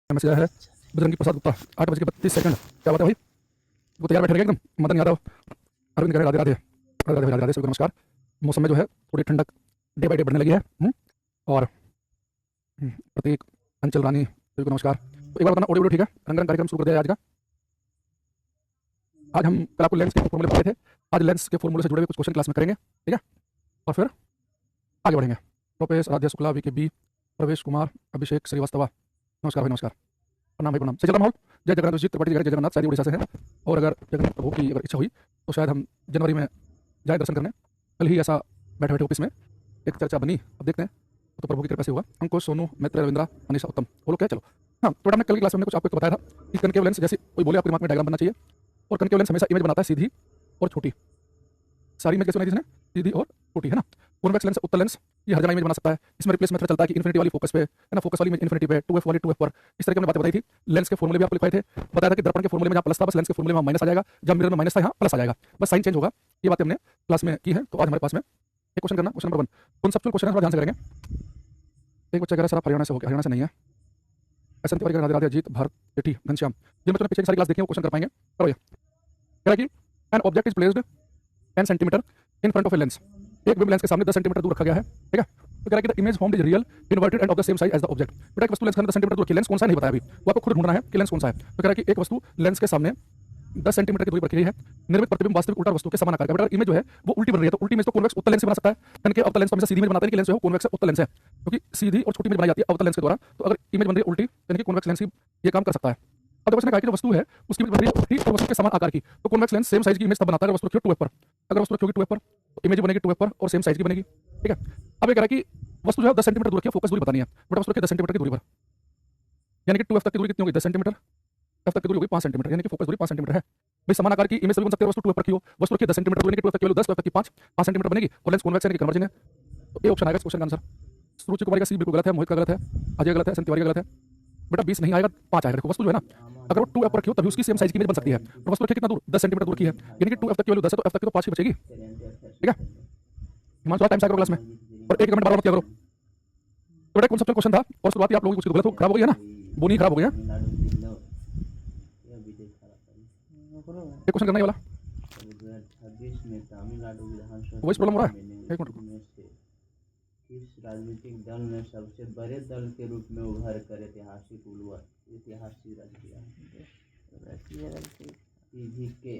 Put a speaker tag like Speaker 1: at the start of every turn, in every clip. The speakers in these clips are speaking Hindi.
Speaker 1: मैसेज आया है बजरंगी प्रसाद गुप्ता 8:32। क्या बात है भाई? वो तैयार बैठे रहेगा एकदम। मदन यादव अरविंद कह रहे राधे राधे राधे राधे राधे सभी को नमस्कार। मौसम में जो है थोड़ी ठंडक डे बाई डे बढ़ने लगी है। और प्रतीक अंचल रानी सभी को नमस्कार। तो एक बार बताना ऑडियो वीडियो ठीक है? रंग रंग कार्यक्रम शुरू कर दिया आज का। आज हम कल आपको लेंस के फॉर्मूले बताए थे। आज लेंस के फॉर्मूले से जुड़े हुए कुछ क्वेश्चन क्लास में करेंगे, ठीक है? और फिर आगे बढ़ेंगे। रुपेश आराध्या शुक्ला वी के बी प्रवेश कुमार अभिषेक श्रीवास्तव नमस्कार भाई नमस्कार। प्रणाम भाई प्रणाम। से चल रहा माहौल। जय जगन्नाथ जी त्रिपाठी जय जगन्नाथ शायद उड़ीसा से है। और अगर जगन्नाथ प्रभु की अगर इच्छा हुई तो शायद हम जनवरी में जाए दर्शन करने। कल ही ऐसा बैठे बैठे ऑफिस में एक चर्चा बनी, अब देखते हैं तो प्रभु की कृपा से हुआ। अंकुश सोनू मित्र रविंद्रा अनिशा उत्तम वो लोग क्या चलो। हाँ तो हमने कल की क्लास में हमने कुछ आपको बताया था कि कनकेव लेंस जैसे कोई बोले आपके दिमाग में डायग्राम बनना चाहिए। और कनकेव लेंस हमेशा इमेज बनाता है सीधी और छोटी। सारी इमेज कैसे बनाई जिसने? सीधी और छोटी, है ना? कॉन्वेक्स लेंस उत्तल लेंस ये हर जगह इमेज बना सकता है। इसमें रिप्लेस मेथड चलता है कि इन्फिनिटी वाली फोकस पे, है ना, फोकस वाली इमेज इन्फिनिटी पे, 2f वाली 2f पर। इस तरह की हमने बातें बताई थी। लेंस के फॉर्मूले भी आपको लिखवाए थे। बताया था कि दर्पण के फॉर्मूले में जहाँ प्लस था बस लेंस के फॉर्मूले में माइनस आ जाएगा। जब मिरर में माइनस था यहाँ प्लस आ जाएगा, बस साइन चेंज होगा। ये बातें हमने क्लास में की है। तो आज हमारे पास में एक क्वेश्चन करना, क्वेश्चन नंबर 1 कॉन्सेप्चुअल क्वेश्चन है, थोड़ा ध्यान से करेंगे। एक बच्चा कह रहा है सर आप हरियाणा से हो गया, हरियाणा से नहीं है। ऐसा तिवारी राधे राधे अजीत भारत जेठी घनश्याम जिन बच्चों ने पीछे की सारी क्लास देखी है वो क्वेश्चन कर पाएंगे। करो ये कह रहा है कि an object is placed 10 centimetre in front of a lens. एक वेव लेंस के सामने 10 सेंटीमीटर दूर रखा गया है, ठीक है? तो कह रहा है कि the image formed is real inverted and of the same size as the object. बेटा एक वस्तु लेंस के सामने 10 सेंटीमीटर दूर रखी है, लेंस कौन सा नहीं बताया अभी, वो आपको खुद ढूंढना है कि लेंस कौन सा है। तो कह रहा है कि एक वस्तु लेंस के सामने 10 सेंटीमीटर की दूरी पर रखी है। निर्मित प्रतिबिंब वास्तविक उल्टा वस्तु के समान आकार का। बेटा इमेज जो है वो उल्टी बन रही है तो उल्टी इमेज तो कॉन्वेक्स उत्तल लेंस से बना सकता है। कनकेव अवतल लेंस तो हमेशा सीधी इमेज बनाता है कि लेंस जो है कॉन्वेक्स उत्तल लेंस है, क्योंकि सीधी और छोटी इमेज बनाई जाती है अवतल लेंस के द्वारा। तो अगर इमेज बन रही है उल्टी यानी कि कॉन्वेक्स लेंस ही ये काम कर सकता है। अब देखो उसने कहा कि जो वस्तु है उसकी इमेज बन रही है उल्टी और वस्तु के समान आकार की, तो कॉन्वेक्स लेंस सेम साइज की इमेज तब बनाता है अगर वस्तु रखी हो 2f पर। अगर वस्तु रखी होगी 2f पर तो इमेज बनेगी 2f पर और सेम साइज की बनेगी, ठीक है? अब ये कह रहा है कि वस्तु जो है 10 सेंटीमीटर दूर रखी है, फोकस दूरी बतानी है। बेटा वस्तु रखी 10 सेंटीमीटर की दूरी पर, यानी कि 2f तक की दूरी कितनी होगी? 10 सेंटीमीटर। f तक की दूरी होगी 5 सेंटीमीटर, यानी कि फोकस दूरी 5 सेंटीमीटर है। भाई समान आकार की इमेज सभी बन सकती है। वस्तु 2f पर रखी हो, वस्तु रखी 10 सेंटीमीटर दूर, यानी कि 2f तक की वैल्यू 10, 2f तक की 5 सेंटीमीटर बनेगी और लेंस कॉन्वेक्स यानी कि कन्वर्जिंग है। तो ये ऑप्शन आएगा इस क्वेश्चन का आंसर। सुरुचि कुमारी का सी बिल्कुल गलत है, मोहित का गलत है, अजय गलत है, सन तिवारी का गलत है। बेटा 20 नहीं आएगा, 5 आएगा। देखो वस्तु जो है ना अगर वो 2f पर रखी हो तभी उसकी सेम साइज की इमेज बन सकती है। तो वस्तु रखी कितना दूर? 10 सेंटीमीटर दूर की है, यानी कि 2f तक की वैल्यू 10 है तो f तक की तो 5 ही बचेगी, ठीक है? हिमांशु टाइम से करो क्लास में और एक कमेंट बार मत किया करो। तो कौन सा क्वेश्चन था और शुरुआत आप लोगों की कुछ गलत हो खराब हो गई है ना, बोनी खराब हो गई है। ये क्वेश्चन करना ये वाला वॉइस प्रॉब्लम हो रहा है। एक मिनट
Speaker 2: किस राजनीतिक दल ने सबसे बड़े दल के रूप में उभर कर ऐतिहासिक रच दिया? के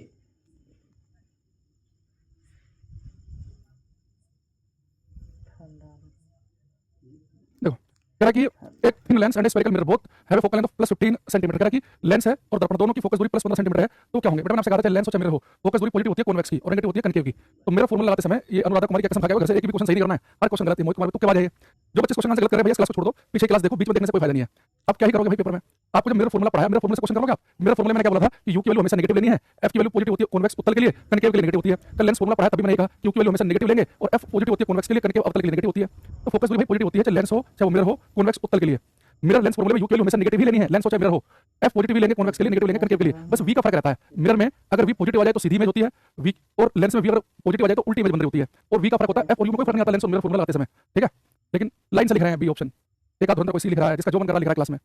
Speaker 1: देखो कह रहा है कि एक thin lens and spherical mirror both have a focal length of plus 15 centimetre. कह रहा है कि लेंस है और दर्पण दोनों की फोकस दूरी प्लस 15 सेंटीमीटर है, तो क्या होंगे? बेटा मैंने आपसे कहा था लेंस हो चाहे मिरर हो, फोकस दूरी पॉजिटिव होती है कॉन्वेक्स की और नेगेटिव होती है कनकेव की। तो मेरा फॉर्मूला लगाते समय ये अनुराधा कुमारी की कसम खा के घर से एक भी क्वेश्चन सही नहीं करना है, हर क्वेश्चन गलत है। मोहित कुमार तो क्या बात है? जो बच्चे क्वेश्चन आंसर गलत कर रहे हैं भैया क्लास को छोड़ दो, पीछे क्लास देखो, बीच में देखने से कोई फायदा नहीं है। अब क्या ही करोगे भाई पेपर में? आपको जब मेरा फॉर्मूला पढ़ाया, मेरा फॉर्मूला से क्वेश्चन करोगे आप? मेरा फॉर्मूला मैंने क्या बोला था कि यू की वैल्यू हमेशा नेगेटिव लेनी है, एफ की वैल्यू पॉजिटिव होती है कॉन्वेक्स उत्तल के लिए, कनकेव के लिए नेगेटिव होती है। कल लेंस फॉर्मूला पढ़ाया तभी मैंने कहा कि यू की वैल्यू हमेशा नेगेटिव लेंगे और एफ पॉजिटिव होती है कॉन्वेक्स के लिए, कनकेव अवतल के लिए नेगेटिव होती है। तो फोकस दूरी भाई पॉजिटिव होती है चाहे लेंस हो चाहे वो मिरर हो कॉन्वेक्स उत्तल के लिए। मिरर लेंस फॉर्मूले में यू की वैल्यू हमेशा नेगेटिव ही लेनी है, लेंस हो चाहे मिरर हो। एफ पॉजिटिव ही लेंगे कॉन्वेक्स के लिए, नेगेटिव लेंगे कनकेव के लिए, बस वी का फर्क रहता है। मिरर में अगर वी पॉजिटिव आ जाए तो सीधी इमेज होती है, वी और लेंस में वी अगर पॉजिटिव आ जाए तो उल्टी इमेज बन रही होती है। और वी का फर्क होता है, एफ और यू में कोई फर्क नहीं आता लेंस और मिरर फॉर्मूला लगाते समय, ठीक है? लेकिन लाइन से लिख रहे हैं बी ऑप्शन। एक आध धुरंधर कोई सी लिख रहा है, जिसका जो मन कर रहा लिख रहा है क्लास में।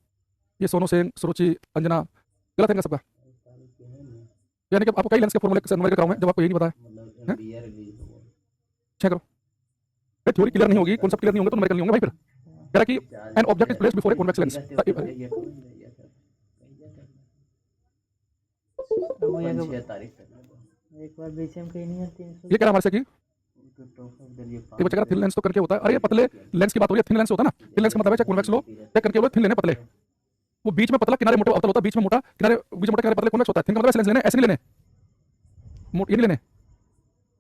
Speaker 1: ये सोनू सेन, सुरुचि, अंजना गलत है इनका सबका। यानी कि आपको कई लेंस के फॉर्मूले से अनुवाद कराऊं मैं जब आपको यही नहीं पता है। चेक करो, ये थ्योरी क्लियर नहीं होगी, कॉन्सेप्ट क्लियर नहीं होंगे तो न्यूमेरिकल नहीं होंगे भाई। फिर कह रहा कि an object is placed before a convex lens.
Speaker 2: एक बार बीच में कहीं नहीं आती
Speaker 1: ये कह रहा हमारे से कि ये बच्चा थिन लेंस तो करके होता है। अरे ये पतले लेंस की बात हो रही है, थिन लेंस होता है ना, थिन लेंस का मतलब है चाहे कॉन्वेक्स लो या करके लो, थिन लेने पतले। वो बीच में पतला किनारे मोटा अवतल होता है, बीच में मोटा किनारे, बीच में मोटा किनारे पतले कॉन्वेक्स होता है। थिन का मतलब ऐसे लेंस लेने, ऐसे नहीं लेने, ये नहीं लेने।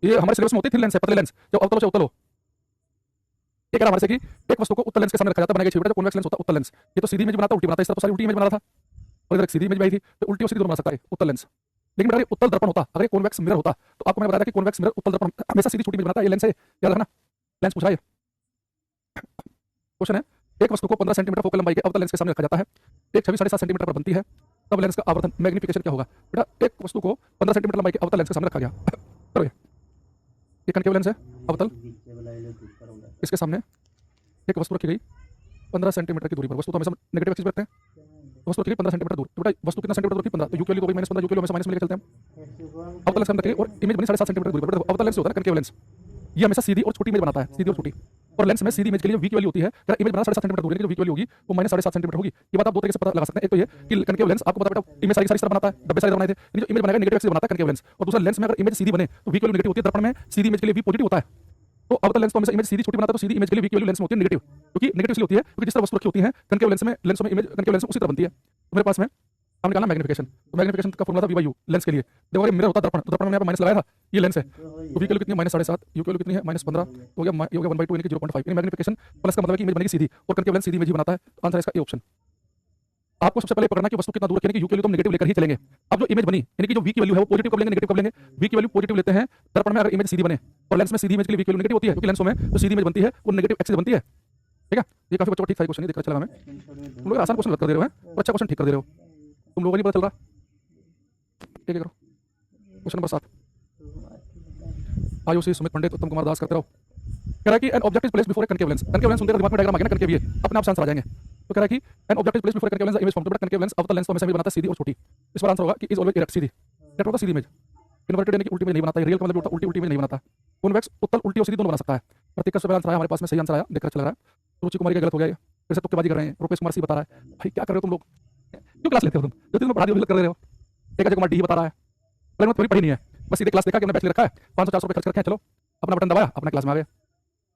Speaker 1: ये हमारे सिलेबस में होती है थिन लेंस है, पतले लेंस जो अवतल हो चाहे उत्तल हो। ये कह रहा हमारे से कि एक वस्तु को उत्तल लेंस के सामने रखा जाता है, बनाई गई छवि जो कॉन्वेक्स लेंस होता है उत्तल लेंस। ये तो सीधी इमेज बनाता है उल्टी बनाता है, इस तरह तो सारी उल्टी इमेज बना रहा था और इधर सीधी इमेज बनाई थी, तो उल्टी और सीधी दोनों बना सकता है उत्तल लेंस। लेकिन अगर उत्तल दर्पण होता, अगर कॉन्वेक्स मिरर होता तो आपको मैं बताया था कि कॉन्वेक्स मिरर उत्तल दर्पण हमेशा सीधी छोटी इमेज बनाता है। ये लेंस है, याद रखना, लेंस पूछ रहा है। क्वेश्चन है एक वस्तु को 15 सेंटीमीटर फोकल लंबाई के अवतल लेंस के सामने रखा जाता है, एक छवि 7.5 सेंटीमीटर पर बनती है, तब लेंस का आवर्धन मैग्निफिकेशन क्या होगा? बेटा एक वस्तु को 15 सेंटीमीटर लंबाई के अवतल लेंस के सामने रखा गया, करो ये कनकेव लेंस है अवतल, इसके सामने एक वस्तु रखी गई 15 सेंटीमीटर की दूरी पर। वस्तु तो हमेशा नेगेटिव एक्सिस पर रखते हैं, वस्तु रखी 15 सेंटीमीटर दूर, तो बेटा वस्तु कितना सेंटीमीटर दूर रखी 15, तो यू की वैल्यू तो वही -15, यू की वैल्यू हमेशा माइनस में लेकर चलते हैं हम। अवतल लेंस हम रखिए और इमेज बनी 7.5 सेंटीमीटर दूर पर। बेटा अवतल लेंस होता है ना, कनकेव लेंस, ये हमेशा सीधी और छोटी इमेज बनाता है, सीधी और छोटी। और लेंस में सीधी इमेज के लिए वी की वैल्यू होती है, अगर इमेज बना 7.5 सेंटीमीटर दूर, लेकिन जो वी की वैल्यू होगी वो -7.5 सेंटीमीटर होगी। ये बात आप दो तरीके से पता लगा सकते हैं। एक तो ये कि कनकेव लेंस आपको पता बेटा इमेज सारी सारी तरह बनाता है, डब्बे सारे बनाए थे, लेकिन जो इमेज बनाएगा नेगेटिव एक्सिस बनाता है कनकेव लेंस। और दूसरा लेंस में अगर इमेज सीधी बने तो वी की वैल्यू नेगेटिव होती है, दर्पण में सीधी इमेज के लिए वी पॉजिटिव होता है। तो अवतल लेंस तो हमेशा इमेज सीधी छोटी बनाता है, तो सीधी इमेज के लिए वी की वैल्यू लेंस में होती है नेगेटिव, क्योंकि नेगेटिव इसलिए होती है क्योंकि जिस तरह वस्तु रखी होती है कनकेव लेंस में इमेज कनकेव लेंस में उसी तरह बनती है। तो मेरे पास में हमने निकाला मैग्निफिकेशन, तो मैग्निफिकेशन का फॉर्मूला था वी बाई यू लेंस के लिए। देखो अगर मिरर होता दर्पण, तो दर्पण में यहाँ पे माइनस लगाया था, ये लेंस है, तो वी की वैल्यू कितनी है -7.5, यू की वैल्यू कितनी है -15, तो हो गया 1/2 यानी कि 0.5। यानी मैग्निफिकेशन प्लस का मतलब है कि इमेज बनेगी सीधी और कनकेव लेंस सीधी इमेज ही बनाता है। तो आंसर है इसका ए ऑप्शन। आपको सबसे पहले पकड़ना कि वस्तु कितना दूर रखी है, कि यू की वैल्यू तो हम नेगेटिव लेकर ही चलेंगे। अब जो इमेज बनी यानी कि जो वी की वैल्यू है वो पॉजिटिव कब लेंगे, नेगेटिव कब लेंगे? वी की वैल्यू पॉजिटिव लेते हैं दर्पण में अगर इमेज सीधी बने, और लेंस में सीधी इमेज के लिए वी की वैल्यू नेगेटिव होती है, क्योंकि लेंसों में जो सीधी इमेज बनती है वो नेगेटिव एक्सिस बनती है। ठीक है, ये काफी बच्चों को ठीक था क्वेश्चन, नहीं दिक्कत चला हमें। तुम लोग आसान क्वेश्चन गलत कर दे रहे हो हैं और अच्छा क्वेश्चन ठीक कर दे रहे हो, तुम लोगों को नहीं पता चल रहा। ठीक है, करो क्वेश्चन नंबर 7। आयुषी, सुमित पंडित, उत्तम कुमार दास करते रहो। कह रहा है कि an object is placed before a concave lens. Concave lens सुनते दिमाग में डायग्राम आ गया ना, कनकेव ये अपने आप से आंसर आ जाएंगे। तो कह रहा है कि an object is placed before a concave lens, the image from the concave lens of the lens तो हमेशा इमेज बनाता है सीधी और छोटी। इस बार आंसर होगा कि is always erect, Sidhi. That होता है सीधी इमेज। इन्वर्टेड यानी कि उल्टी इमेज नहीं बनाता है, रियल का मतलब होता है उल्टी इमेज नहीं बनाता। कॉन्वेक्स उत्तल उल्टी और सीधी दोनों बना सकता है। प्रतीक का सवाल आंसर आया हमारे पास में, सही आंसर आया, देखकर अच्छा लग रहा है। रुचि कुमारी का गलत हो गया, फिर से तुक्केबाजी कर रहे हैं। रूपेश कुमार सी बता रहा है, भाई क्या कर रहे हो तुम लोग, क्यों क्लास लेते हो तुम, जो तुम पढ़ा दियो कर रहे हो। एक अजय कुमार डी बता रहा है, पहले मैं थोड़ी पढ़ी नहीं है, बस सीधे क्लास देखा कि हमने बैच ले रखा है, 500-400 रुपए खर्च करके चलो अपना बटन दबाया, अपना क्लास में आ गए।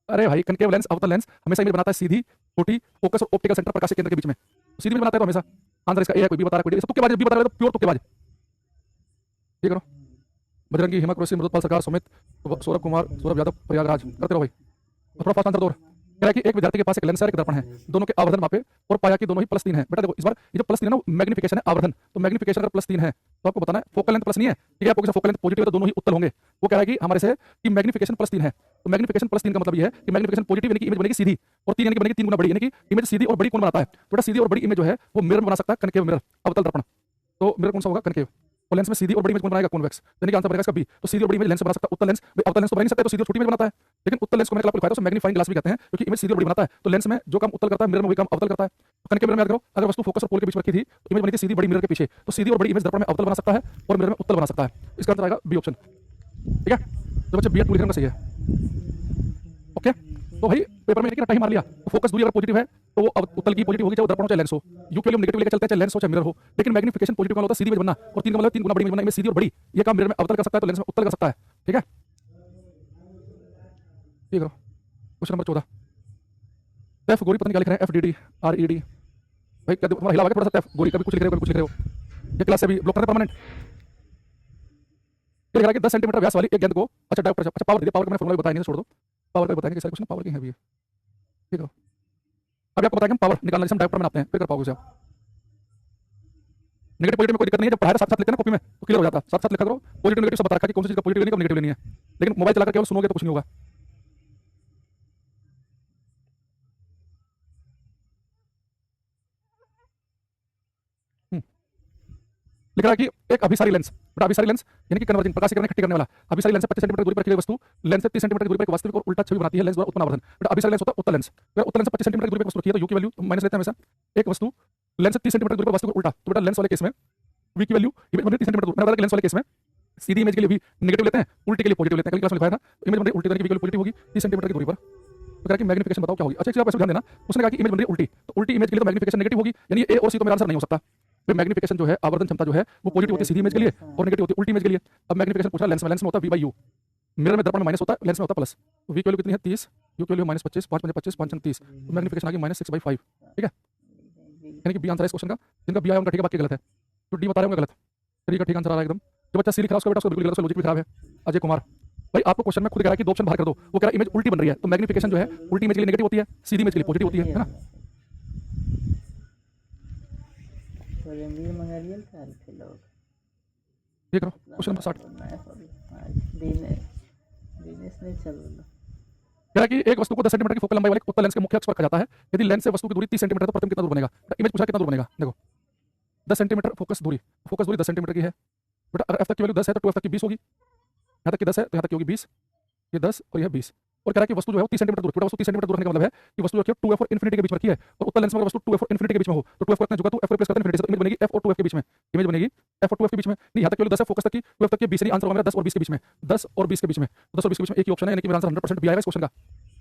Speaker 1: अरे भाई कनकेव लेंस अवतल लेंस हमेशा इमेज बनाता है सीधी, छोटी, फोकस और ऑप्टिकल सेंटर प्रकाश केंद्र के बीच में, सीधी इमेज बनाता है तो हमेशा। आंसर इसका ए है, कोई भी बता रहा है, कोई तुक्केबाज भी बता रहा है, तो प्योर तुक्केबाज। ये करो, बजरंगी, हिमा कुरैशी, मृदुपाल सरकार, सुमित, सौरभ कुमार, सौरभ यादव, प्रयागराज, करते रहो भाई। थोड़ा फास्ट आंसर दो। कह रहा है कि एक विद्यार्थी के पास एक लेंस है, एक दर्पण है, दोनों के आवर्धन मापे और पाया कि दोनों ही +3 है। बेटा देखो इस बार ये जो +3 है ना, मैग्निफिकेशन है, आवर्धन। तो मैग्निफिकेशन अगर +3 है तो आपको बताना है फोकल लेंथ प्लस नहीं है, ठीक है, आपको फोकल लेंथ पॉजिटिव है तो दोनों ही उत्तल होंगे। वो कह रहा है कि हमारे से कि मैग्निफिकेशन +3 है, तो मैग्निफिकेशन +3 का मतलब ये है कि मैग्निफिकेशन पॉजिटिव यानी कि इमेज बनेगी सीधी, और 3 यानी कि बनेगी 3 गुना बड़ी, यानी कि इमेज सीधी और बड़ी कौन बनाता है? तो बेटा सीधी और बड़ी इमेज जो है वो मिरर में बना सकता है, कनकेव मिरर, अवतल दर्पण। तो मिरर कौन सा होगा? कनकेव। और लेंस में सीधी और बड़ी इमेज कौन बनाएगा? कॉन्वेक्स। यानी कि आंसर बनेगा इसका बी। तो सीधी और बड़ी इमेज लेंस से बना सकता है उत्तल लेंस, अवतल लेंस तो बना नहीं सकता, तो सीधी और छोटी इमेज बनाता है। लेकिन उत्तल लेंस को मैंने आपको दिखाया, तो मैग्नीफाइंग ग्लास भी कहते हैं, क्योंकि इमेज सीधी और बड़ी बनाता है। तो लेंस में जो काम उत्तल करता है, मिरर में वही काम अवतल करता है। तो कनकेव मिरर में याद करो, अगर वस्तु फोकस और पोल के बीच में रखी थी तो इमेज बनी थी सीधी बड़ी मिरर के पीछे, तो सीधी और बड़ी इमेज दर्पण में अवतल बना सकता है और मिरर में उत्तल बना सकता है। इसका आंसर आएगा बी ऑप्शन। ठीक है, तो बच्चे बी पूरी करना सही है। ओके, तो भाई पेपर में रट्टा ही मार लिया, तो फोकस दूरी अगर पॉजिटिव है तो वो उत्तल की पॉजिटिव होगी, चाहे वो दर्पण हो चाहे लेंस हो। यू के लिए हम नेगेटिव लेकर चलते हैं, चाहे लेंस हो चाहे मिरर हो, लेकिन मैग्निफिकेशन पॉजिटिव का होता है सीधी इमेज बनना, और 3 का मतलब 3 गुना बड़ी इमेज बनना, इमेज सीधी और बड़ी। ये काम मिरर में अवतल कर सकता है तो लेंस में उत्तल कर सकता है। ठीक है, ये करो क्वेश्चन नंबर 14। एफ गोरी पता नहीं क्या लिख रहे हैं, FDD RED, भाई क्या तुम्हारा हिला हुआ थोड़ा सा? एफ गोरी कभी कुछ लिख रहे हो, कभी कुछ लिख रहे हो, ये क्लास से भी ब्लॉक करना परमानेंट। ये लिख रहा है कि 10 सेंटीमीटर व्यास वाली एक गेंद को, अच्छा डायोड, अच्छा पावर दे दिया, पावर का मैंने फॉर्मूला बताया नहीं, छोड़ दो, पावर का बताएंगे, सारे क्वेश्चन पावर की है भी। ठीक है, अभी आपको बताया कि हम पावर निकालना जैसे हम डायोड में बनाते हैं, फिर कर पाओगे उसे आप। नेगेटिव पॉजिटिव में कोई दिक्कत नहीं है, जब पढ़ाया साथ साथ लिखते हैं ना कॉपी में तो क्लियर हो जाता है, साथ साथ लिखा करो। पॉजिटिव नेगेटिव सब बता रखा है कि कौन सी चीज का पॉजिटिव लेनी है, कौन नेगेटिव लेनी है, लेकिन मोबाइल चलाकर केवल सुनोगे तो कुछ नहीं होगा। लिख रहा है कि एक अभिसारी लेंस, बेटा अभिसारी लेंस यानी कि कन्वर्जिंग, प्रकाश की किरणें इकट्ठी करने वाला। अभिसारी लेंस 25 सेंटीमीटर दूरी पर रखी गई वस्तु लेंस से 30 सेंटीमीटर दूरी पर एक वास्तविक और उल्टा छवि बनाती है, लेंस द्वारा उत्पन्न आवर्धन। बेटा अभिसारी लेंस होता है उत्तल लेंस। अगर उत्तल लेंस 25 सेंटीमीटर दूरी पर वस्तु रखी है तो यू की वैल्यू माइनस लेते हैं हमेशा। एक वस्तु लेंस से 30 सेंटीमीटर दूरी पर वास्तविक उल्टा, तो बेटा लेंस वाले केस में वी की वैल्यू इमेज बन रही 30 सेंटीमीटर दूर। मैंने बताया कि लेंस वाले केस में सीधी इमेज के लिए भी नेगेटिव लेते हैं, उल्टी के लिए पॉजिटिव लेते हैं। कल क्लास में लिखाया था, इमेज बन रही उल्टी, की पॉजिटिव होगी 30 सेंटीमीटर की दूरी पर। तो कह रहा कि मैग्निफिकेशन बताओ क्या होगी। अच्छा एक चीज आप ऐसे ध्यान देना, उसने कहा कि इमेज बन रही है उल्टी, तो उल्टी इमेज के लिए तो मैग्निफिकेशन नेगेटिव होगी, यानी ए और सी तो मेरा आंसर नहीं हो सकता। तो मैग्निफिकेशन जो है, आवर्धन क्षमता जो है वो पॉजिटिव होती है सीधी इमेज के लिए और नेगेटिव होती है उल्टी इमेज के लिए। अब मैग्निफिकेशन पूछा लेंस में, लेंस में होता है V/U, मिरर में दर्पण में माइनस होता है, लेंस में होता है प्लस। तो V की वैल्यू कितनी है 30, U की वैल्यू -25, 5 × 25 5 × 30, तो मैग्निफिकेशन आ गई -6/5। ठीक है, यानी कि बी आंसर है इस क्वेश्चन का। जिनका बी आया उनका ठीक है, बाकी गलत है। तो डी बता रहे होंगे गलत, डी का ठीक आंसर आ रहा है एकदम। जो बच्चा सी लिख रहा है उसका बेटा उसका बिल्कुल गलत, उसका लॉजिक भी खराब है। अजय कुमार भाई आपको क्वेश्चन में खुद कह रहा है कि 2 ऑप्शन बाहर कर दो, वो कह रहा है इमेज उल्टी बन रही है, तो मैग्निफिकेशन जो है उल्टी इमेज के लिए नेगेटिव होती है, सीधी इमेज के लिए पॉजिटिव होती है ना। ये करो क्वेश्चन नंबर 60। कह रहा है कि एक वस्तु को 10 सेंटीमीटर की फोकल लंबाई वाले उत्तल लेंस के मुख्य अक्ष पर रखा जाता है, यदि लेंस से वस्तु की दूरी 30 सेंटीमीटर तो प्रतिबिंब कितना दूर बनेगा। इमेज पूछा कितना दूर बनेगा, देखो 10 सेंटीमीटर फोकस दूरी 10 सेंटीमीटर की है बेटा। अगर f तक की वैल्यू 10 है तो 2f तक की 20 होगी, यहाँ तक की 10 है तो यहाँ तक की होगी 20, ये 10 और यह 20, और कह रहा है कि वस्तु जो है वो 30 सेंटीमीटर दूर, छोटा वस्तु 30 सेंटीमीटर दूर रखने का मतलब है कि वस्तु जो है 2f और इन्फिनिटी के बीच में रखी है, और उत्तल लेंस में अगर वस्तु 2f और इन्फिनिटी के बीच में हो तो 2f को रखना जुगा तो f को रिप्लेस करते हैं इन्फिनिटी से, तो इमेज बनेगी f और 2f के बीच में, इमेज बनेगी f और 2f के बीच में। नहीं, यहाँ तक केवल 10 है, फोकस तक की 2f तक की 20 नहीं, आंसर होगा मेरा 10 और 20 के बीच में, 10 और 20 के बीच में, 10 और 20 के बीच में एक ही ऑप्शन है, यानी कि मेरा आंसर 100% बी आएगा इस क्वेश्चन का।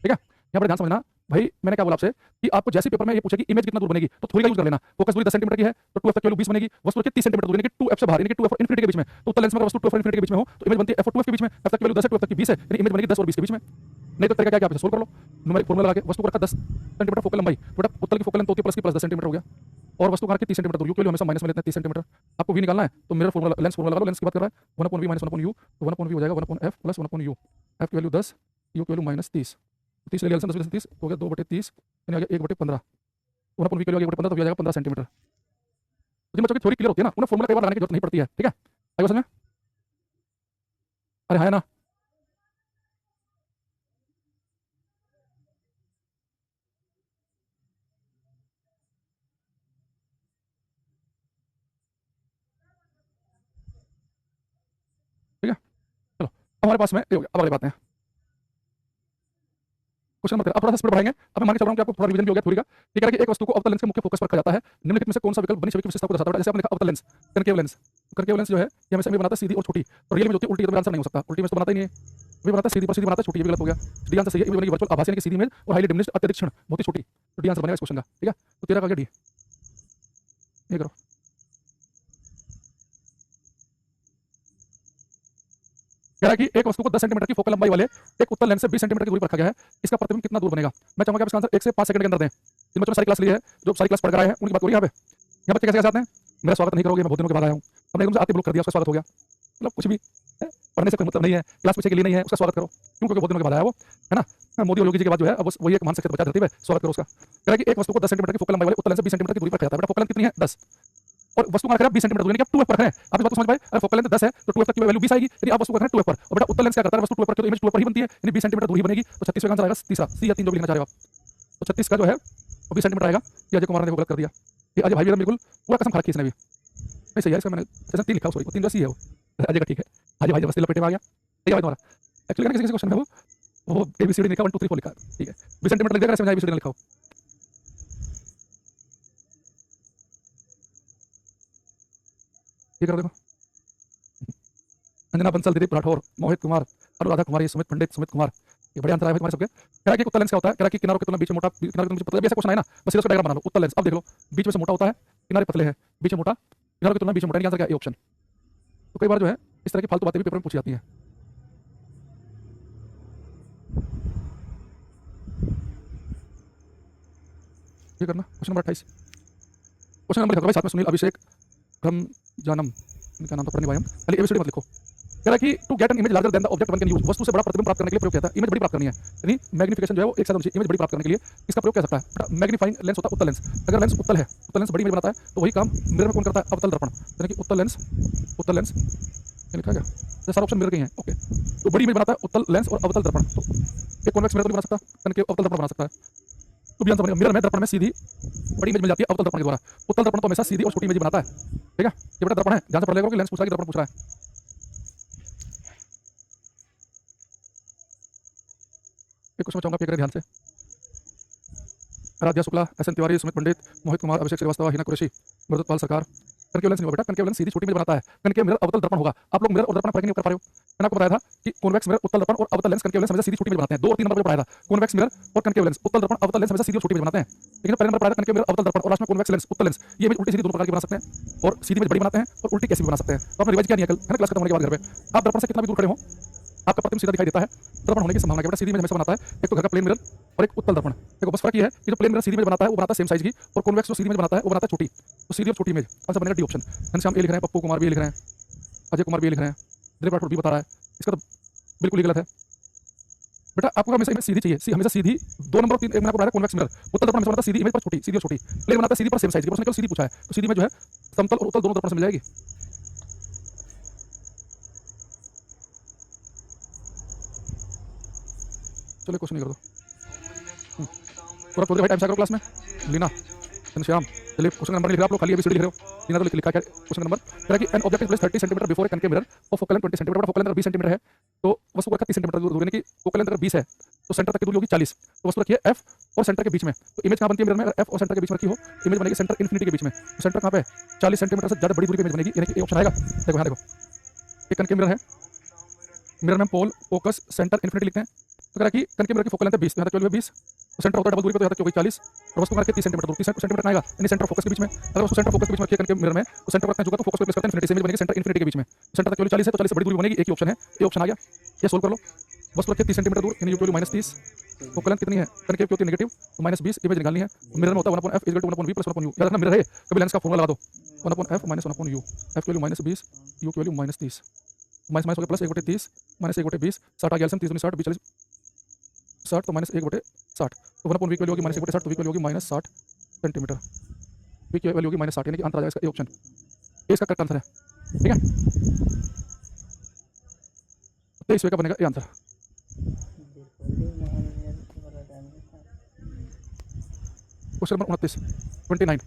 Speaker 1: ठीक है, यहाँ पर ध्यान समझना भाई, मैंने क्या बोला आपसे कि आपको जैसे पेपर में ये पूछे कि इमेज कितना दूर बनेगी तो थोड़ी का यूज कर लेना। फोकस दूरी 10 सेंटीमीटर की है तो 2f तक केवल 20 बनेगी, वस्तु रखी 30 सेंटीमीटर दूर यानी कि 2f से बाहर यानी कि 2f और इन्फिनिटी के बीच में, तो उत्तल लेंस में वस्तु 2f और इन्फिनिटी के बीच में हो तो इमेज बनती है f और 2f के बीच में, f तक केवल 10 है 2f तक की 20 है यानी इमेज बनेगी 10 और 20 के बीच में। नहीं तो तरीका क्या है, आप सोल्व कर लो, न्यूमेरिक फॉर्मूला लगा के वस्तु को रखा 10 सेंटीमीटर फोकल लंबाई, बेटा उत्तल की फोकल लेंथ होती है प्लस की प्लस 10 सेंटीमीटर हो गया, और वस्तु का 30 सेंटीमीटर दूर, यू के लिए हमेशा माइनस में लेते हैं 30 सेंटीमीटर, आपको v निकालना है तो मिरर फॉर्मूला लेंस फॉर्मूला लगा लो, लेंस की बात कर रहा है 1/v माइनस 1/u, तो 1/v हो जाएगा 1/f प्लस 1/u, f की वैल्यू 10, u की वैल्यू माइनस 30, 30 ले लिया 10 में 30 हो गया 2/30 यानी आ गया 1/15, 1/v के लिए 1/15 तो हो जाएगा 15 सेंटीमीटर। जिन बच्चों की थ्योरी क्लियर होती है ना उन्हें फॉर्मूला कई बार लगाने की जरूरत नहीं पड़ती है। ठीक है, आगे समझ में, अरे हाँ ना, ठीक है चलो हमारे पास में ये हो गया। अब अगली बात है क्वेश्चन नंबर 13, अब थोड़ा सा स्पीड बढ़ाएंगे, अब मैं मान के चल रहा हूं कि आपको थोड़ा रिवीजन भी हो गया थ्योरी का। ठीक है कि एक वस्तु को अवतल लेंस के मुख्य फोकस पर रखा जाता है, निम्नलिखित में से कौन सा विकल्प बनी छवि की विशेषता को दर्शाता है। जैसे आपने देखा अवतल lens, concave lens, concave lens जो है ये हमेशा इमेज बनाता है सीधी और छोटी, और रियल इमेज होती है उल्टी, तो मेरा आंसर नहीं हो सकता, उल्टी इमेज तो बनाता ही नहीं है, वही बनाता है सीधी, पर सीधी बनाता है छोटी, ये गलत हो गया। डी आंसर सही है, इमेज बनेगी वर्चुअल आभासी यानी कि सीधी इमेज और हाईली डिमिनिश्ड अत्यधिक क्षण बहुत ही छोटी, तो डी आंसर बनेगा इस क्वेश्चन का। ठीक है, तो 13 का डी ये करो। कह रहा है कि एक वस्तु को 10 सेंटीमीटर की फोकल लंबाई वाले एक उत्तल लेंस से 20 सेंटीमीटर की दूरी पर रखा गया है, इसका प्रतिबिंब कितना दूर बनेगा। मैं चाहूंगा कि आप इसका आंसर 1 से 5 सेकंड के अंदर दें। जिन बच्चों ने सारी क्लास ली है, जो सारी क्लास पढ़ कर आए हैं उनकी बात हो रही है यहाँ बच्चे कैसे आते हैं, मेरा स्वागत नहीं करोगे, मैं बहुत दिनों के बाद आया हूँ, हमने एकदम से आते ब्लॉक कर दिया, उसका स्वागत हो गया, मतलब कुछ भी है? पढ़ने से कोई मतलब नहीं है, क्लास पीछे के लिए नहीं है, उसका स्वागत करो, क्यों, क्योंकि बहुत दिनों के बाद आया वो, है ना। मोदी और योगी जी के बाद जो है अब वही एक मान सकते बचा धरती पे, स्वागत करो उसका। कह रहा है कि एक वस्तु को 10 सेंटीमीटर की फोकल लंबाई वाले उत्तल लेंस से 20 सेंटीमीटर की दूरी पर रखा जाता है, बेटा फोकल लेंथ कितनी है 10, और वस्तु का रखा है 20 सेंटीमीटर दूर यानी कि आप 2f पर रख रहे हैं। आप इस बात को समझ पाए, अगर फोकल लेंथ 10 है तो 2f तक की वैल्यू 20 आएगी, यानी आप वस्तु को रख रहे हैं 2f पर, और बेटा उत्तल लेंस क्या करता है, वस्तु 2f पर तो इमेज 2f पर ही बनती है, यानी 20 सेंटीमीटर दूर ही बनेगी, तो 36 का आंसर आएगा तीसरा, सी या 3 जो भी लिखना चाह रहे हो आप, तो 36 का जो है वो 20 सेंटीमीटर आएगा। ये अजय कुमार ने वो गलत कर दिया, ये अजय भाई भी बिल्कुल पूरा कसम खा रखी इसने भी, नहीं सही है इसका, मैंने जैसे 3 लिखा, सॉरी 3 जो सी है वो अजय का, ठीक है अजय भाई जबरदस्ती लपेटे में आ गया, ठीक है भाई तुम्हारा एक्चुअली किसी क्वेश्चन में वो ABCD लिखा 1 2 3 4 लिखा, ठीक है 20 सेंटीमीटर लिख देगा, ऐसे में ABCD लिखा हो। ये करो देखो, अंजना बंसल, दिलीप राठौर, मोहित कुमार, अनुराधा कुमारी, सुमित पंडित, सुमित कुमार, ये बड़े अंतर आए तुम्हारे सबके। कह रहा है कि उत्तल लेंस क्या होता है, कह रहा है कि किनारों के तुलना बीच में मोटा, किनारों के बीच पतला, ऐसा क्वेश्चन है ना, बस इसका डायग्राम बना लो। उत्तल लेंस अब देख लो, बीच में से मोटा होता है, किनारे पतले हैं, बीच में मोटा, किनारों की तुलना बीच में मोटा, आंसर क्या है, ऑप्शन। तो कई बार जो है इस तरह की फालतू बातें भी पेपर में पूछी जाती हैं। ये करना क्वेश्चन नंबर 28, क्वेश्चन नंबर लिखो भाई साथ में, सुनील, अभिषेक, ब्रह्म जानम, इनका नाम तो पढ़ नहीं पाया हम, खाली ABCD मत लिखो। कह रहा है कि to get an image larger than the object one can use, वस्तु से बड़ा प्रतिबिंब प्राप्त करने के लिए प्रयोग किया था, इमेज बड़ी प्राप्त करनी है, यानी मैग्निफिकेशन जो है वो एक साथ इमेज बड़ी प्राप्त करने के लिए इसका प्रयोग कर सकता है। मैग्नीफाइंग लेंस होता है उत्तल लेंस, अगर लेंस उत्तल है, उत्तल लेंस बड़ी इमेज बनाता है, तो वही काम मिरर में कौन करता है, अवतल दर्पण, यानी कि उत्तल लेंस, उत्तल लेंस ये लिखा गया, ये सारा ऑप्शन मिरर के हैं, ओके। तो बड़ी इमेज बनाता है उत्तल लेंस और अवतल दर्पण, तो एक कॉन्वेक्स मिरर तो नहीं बना सकता, कनकेव अवतल दर्पण बना सकता है, तो भी आंसर बनेगा मिरर में दर्पण में सीधी बड़ी इमेज मिल जाती है अवतल दर्पण के द्वारा, उत्तल दर्पण तो हमेशा सीधी और छोटी इमेज बनाता है। ठीक है, ये बेटा दर्पण है, जहां से पढ़ लेगा कि लेंस पूछ रहा है कि दर्पण पूछ रहा है। एक क्वेश्चन चाहूंगा आप ध्यान से, आराध्या शुक्ला, SN तिवारी, सुमित पंडित, मोहित कुमार, अभिषेक श्रीवास्तव, हिना कुरैशी, मृदुपाल सरकार, कनकेव लेंस नहीं होगा बेटा, कनकेव लेंस सीधी छोटी इमेज बनाता है, कनकेव मिरर अवतल दर्पण होगा। आप लोग मिरर और दर्पण फर्क नहीं कर पा रहे हो, मैंने आपको बताया था कि कॉन्वेक्स मिरर उत्तल दर्पण और अवतल लेंस कनकेव लेंस हमेशा सीधी छोटी इमेज बनाते हैं, 2 और 3 नंबर पर पढ़ाया था कॉन्वेक्स मिरर और कनकेव लेंस, उत्तल दर्पण अवतल लेंस हमेशा सीधी और छोटी इमेज बनाते हैं, लेकिन पहले नंबर पढ़ाया था कनकेव मिरर अवतल दर्पण और लास्ट में कॉन्वेक्स लेंस उत्तल लेंस, ये इमेज उल्टी सीधी दोनों प्रकार की बना सकते हैं, और सीधी इमेज बड़ी बनाते हैं और उल्टी कैसी भी बना सकते हैं। तो आपने रिवाइज किया नहीं है कल, है ना, क्लास खत्म होने के बाद घर पे आप दर्पण से कितना भी दूर खड़े हो आपका प्रतिबिंब सीधा दिखाई देता है, दर्पण होने की संभावना है बेटा, सीधी इमेज हमेशा बनाता है, एक तो घर का प्लेन मिरर और एक उत्तल दर्पण, देखो बस फर्क ये है कि जो प्लेन मिरर सीधी इमेज बनाता है वो बनाता है सेम साइज की, और कॉन्वेक्स जो सीधी इमेज बनाता है वो बनाता है छोटी, तो सीधी और छोटी इमेज, आंसर बनेगा डी ऑप्शन। घनश्याम ए लिख रहे हैं, पप्पू कुमार भी लिख रहे हैं, अजय कुमार भी लिख रहे हैं, दिलीप राठौर भी बता रहा है, इसका तो बिल्कुल ही गलत है बेटा, आपको हमेशा इमेज सीधी चाहिए, हमेशा सीधी, 2 नंबर 3 मैंने आपको बताया कॉन्वेक्स मिरर, उत्तल दर्पण हमेशा बनाता है सीधी इमेज पर छोटी, सीधी और छोटी, प्लेन बनाता है सीधी पर सेम साइज की, उसने केवल सीधी पूछा है, तो सीधी में जो है समतल और उत्तल दोनों दर्पण से मिल जाएगी। चलो क्वेश्चन कर दो, पूरा प्रोजेक्ट भाई टाइम से करो क्लास में, लीना, घनश्याम, चलिए क्वेश्चन नंबर लिख रहे हो आप लोग, खाली ABCD लिख रहे हो, लीना तो लिखा क्या क्वेश्चन नंबर, कह रहा है कि an object is placed 30 centimetre before a concave mirror और focal length 20 centimetre, focal length 20 centimetre है, तो वस्तु को रखा 30 सेंटीमीटर दूर, यानी कि फोकल लेंथ अगर 20 है तो सेंटर तक की दूरी होगी 40। तो वस्तु रखिए एफ और सेंटर के बीच में, तो इमेज कहाँ बनती है मिरर में? अगर एफ और सेंटर के बीच में रखी हो, इमेज बनेगी सेंटर इन्फिनिटी के बीच में। तो सेंटर कहाँ पे है? 40 सेंटीमीटर से ज़्यादा बड़ी दूरी पे इमेज बनेगी, यानी कि ये ऑप्शन आएगा। देखो यहाँ देखो, एक कनकेव मिरर है, मिरर में पोल फोकस सेंटर इन्फिनिटी लिखते हैं। तो अगर कनकेव मिरर की फोकल लेंथ है 20, तो यहाँ तक क्या हो 20, तो सेंटर होता है डबल दूरी पे, तो यहाँ तक क्या हो गई 40, और वस्तु रखिए 30 सेंटीमीटर दूर, 30 सेंटीमीटर आएगा, यानी सेंटर फोकस के बीच में। अगर वस्तु सेंटर फोकस के बीच में रखिए कनकेव मिरर में, तो सेंटर रखना होगा, तो फोकस पे प्लेस करते हैं इन्फिनिटी से, इमेज बनेगी सेंटर इन्फिनिटी के बीच में। सेंटर तक केवल 40 है, तो 40 से बड़ी दूरी बनेगी, एक ही ऑप्शन है, ये ऑप्शन आ गया। ये सोल्व कर लो। वस्तु रखिए 30 सेंटीमीटर दूर, यानी u -30, फोकल लेंथ कितनी है कनकेव की होती है नेगेटिव, तो -20, इमेज निकालनी है। मिरर में होता है 1/f = 1/v + 1/u। याद रखना मिरर है, कभी लेंस का फॉर्मूला लगा दो, 1/f - 1/u, f की वैल्यू -20, u की वैल्यू -30, माइनस हो गया प्लस 1/30 - 1/20, 60 आ गया एलसीएम, 30 दूनी 60, 20 40 60, तो -1/60, तो 1/v की वैल्यू होगी -1/60, तो v की वैल्यू होगी -60 सेंटीमीटर, v की वैल्यू होगी -60, यानी कि आंसर आ जाएगा इसका ए ऑप्शन, ये इसका करेक्ट आंसर है। ठीक है, 23वें का बनेगा ये आंसर। क्वेश्चन नंबर 29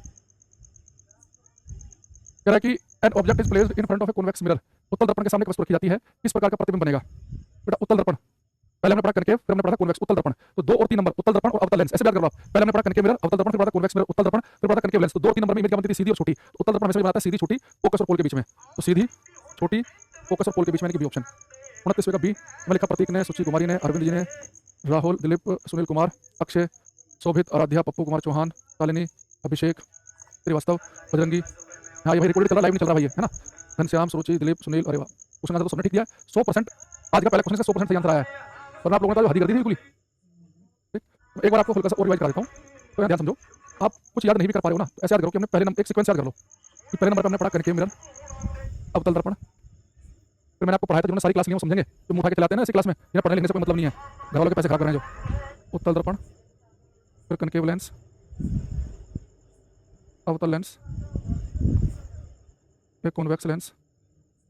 Speaker 1: कह रहा है कि an object is placed in front of a convex mirror, उत्तल दर्पण के सामने एक वस्तु रखी जाती है, किस प्रकार का प्रतिबिंब बनेगा? बेटा उत्तल दर्पण, पहले हमने पढ़ा कनकेव, फिर हमने पढ़ा कॉन्वेक्स, उत्तल दर्पण, तो 2 और 3 नंबर उत्तल दर्पण और अवतल लेंस, ऐसे याद करो आप। पहले हमने पढ़ा कनकेव मिरर, अवतल दर्पण, फिर पढ़ा कॉन्वेक्स मिरर, उत्तल दर्पण, फिर पढ़ा कनकेव लेंस, तो 2 और 3 नंबर में इमेज क्या बनती थी? सीधी और छोटी। तो उत्तल दर्पण हमेशा बनाता है सीधी छोटी, फोकस और पोल के बीच में, तो सीधी छोटी फोकस और पोल के बीच में, यानी कि बी ऑप्शन। 29वें का बी में लिखा प्रतीक ने, सुची कुमारी ने, अरविंद जी ने, राहुल, दिलीप, सुनील कुमार, अक्षय, शोभित, आराध्या, पप्पू कुमार चौहान, शालिनी, अभिषेक श्रीवास्तव, बजरंगी। हाँ ये भाई रिकॉर्ड चल रहा, लाइव नहीं चल रहा भाई, है ना? घनश्याम, सुरुचि, दिलीप, सुनील, अरे वाह, क्वेश्चन आंसर तो सबने ठीक दिया। 100% आज का पहला क्वेश्चन का 100% सही आंसर आया है, वरना आप लोगों ने तो हदी कर दी थी बिल्कुल ही। ठीक, तो एक बार आपको हल्का सा और रिवाइज करा देता हूँ, तो यहाँ ध्यान समझो। आप कुछ याद नहीं भी कर पा रहे हो ना, तो ऐसे याद करो कि हमने पहले नंबर एक सीक्वेंस याद कर लो कि पहले नंबर पर हमने पढ़ा कनकेव मिरर, अवतल दर्पण, फिर मैंने आपको पढ़ाया था, जो मैंने सारी क्लास ली वो समझेंगे, तो मुंह उठा के चलाते हैं ना ऐसी क्लास में, जिन्हें पढ़ने लिखने से कोई मतलब नहीं है, घर वालों के पैसे खराब कर रहे हैं जो। उत्तल दर्पण, फिर कनकेव लेंस, अवतल लेंस, फिर कॉन्वेक्स लेंस,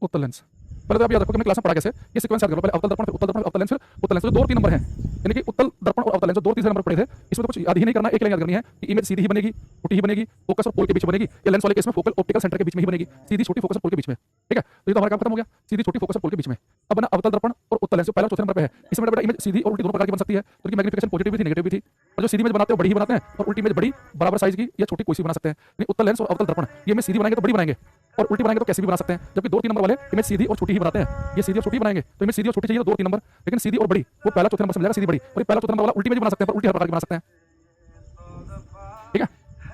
Speaker 1: उत्तल लेंस। पहले तो आप याद रखो कि हमने क्लास में पढ़ा कैसे, ये सीक्वेंस याद करो, पहले अवतल दर्पण, फिर उत्तल दर्पण, अवतल लेंस, फिर उत्तल लेंस, तो 2 और 3 नंबर हैं, यानी कि उत्तल दर्पण और अवतल लेंस 2 और 3 नंबर पढ़े थे। इसमें तो कुछ याद ही नहीं करना, एक लाइन याद करनी है कि इमेज सीधी ही बनेगी, छोटी ही बनेगी, फोकस और पोल के बीच बनेगी, या लेंस वाले केस में फोकल ऑप्टिकल सेंटर के बीच में ही बनेगी, सीधी छोटी फोकस और पोल के बीच में। ठीक है, तो ये तो हमारा काम खत्म हो गया, सीधी छोटी फोकस और पोल के बीच में। अब बना अवतल दर्पण और उत्तल लेंस, पहला चौथे नंबर पे है। इसमें बेटा इमेज सीधी और उल्टी दोनों प्रकार की बन सकती है, तो उनकी मैग्निफिकेशन पॉजिटिव भी थी, नेगेटिव भी थी। और जो सीधी इमेज बनाते हैं बड़ी ही बनाते हैं, और उल्टी इमेज बड़ी बराबर साइज की या छोटी कोई सी बना सकते हैं। उत्तल लेंस और अवतल दर्पण ये इमेज सीधी बनाएंगे तो बड़ी बनाएंगे, और उल्टी बनाएंगे तो कैसी भी बना सकते हैं, जबकि 2 और 3 नंबर वाले इमेज सीधी और छोटी ही बनाते हैं। ये सीधी और छोटी बनाएंगे, तो इमेज सीधी और छोटी चाहिए तो 2 और 3 नंबर, लेकिन सीधी और बड़ी वो पहला चौथे नंबर से मिलेगा, सीधी बड़ी। और ये पहला चौथा नंबर वाला उल्टी इमेज बना सकते हैं, पर उल्टी हर प्रकार की बना सकते हैं। ठीक है,